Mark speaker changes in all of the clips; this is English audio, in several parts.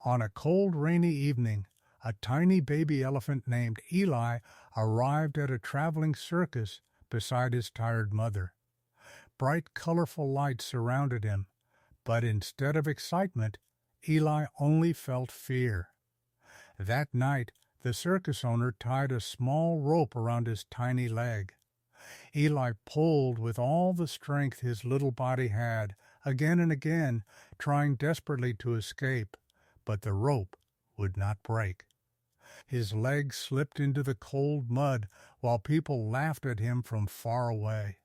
Speaker 1: On a cold, rainy evening, a tiny baby elephant named Eli arrived at a traveling circus beside his tired mother. Bright, colorful lights surrounded him, but instead of excitement, Eli only felt fear. That night, the circus owner tied a small rope around his tiny leg. Eli pulled with all the strength his little body had, again and again, trying desperately to escape, but the rope would not break. His leg slipped into the cold mud while people laughed at him from far away.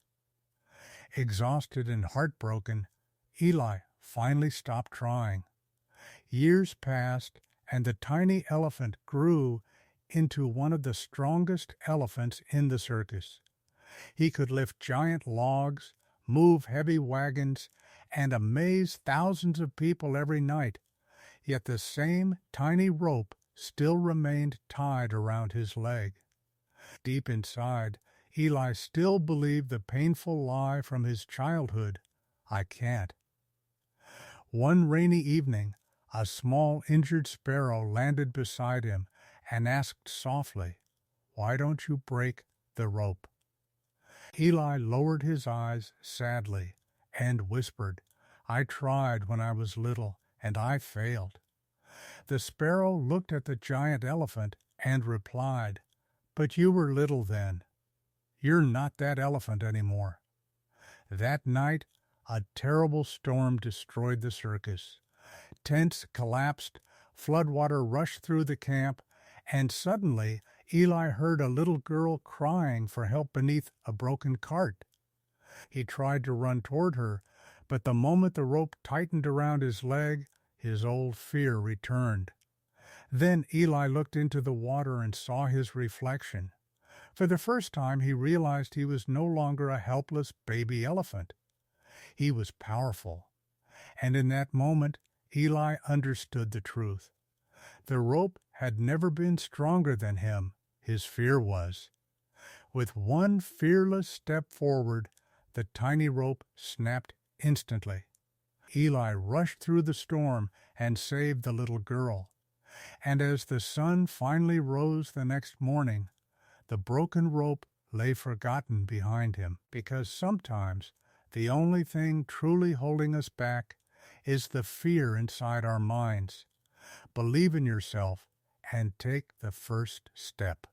Speaker 1: Exhausted and heartbroken, Eli finally stopped trying. Years passed, and the tiny elephant grew into one of the strongest elephants in the circus. He could lift giant logs, move heavy wagons, and amaze thousands of people every night, yet the same tiny rope still remained tied around his leg. Deep inside, Eli still believed the painful lie from his childhood, "I can't." One rainy evening, a small injured sparrow landed beside him and asked softly, "Why don't you break the rope?" Eli lowered his eyes sadly and whispered, "I tried when I was little, and I failed." The sparrow looked at the giant elephant and replied, "But you were little then. You're not that elephant anymore." That night, a terrible storm destroyed the circus. Tents collapsed, floodwater rushed through the camp, and suddenly Eli heard a little girl crying for help beneath a broken cart. He tried to run toward her, but the moment the rope tightened around his leg, his old fear returned. Then Eli looked into the water and saw his reflection. For the first time he realized he was no longer a helpless baby elephant. He was powerful, and in that moment Eli understood the truth. The rope had never been stronger than him, his fear was. With one fearless step forward, the tiny rope snapped instantly. Eli rushed through the storm and saved the little girl. And as the sun finally rose the next morning, the broken rope lay forgotten behind him, because sometimes the only thing truly holding us back is the fear inside our minds. Believe in yourself and take the first step.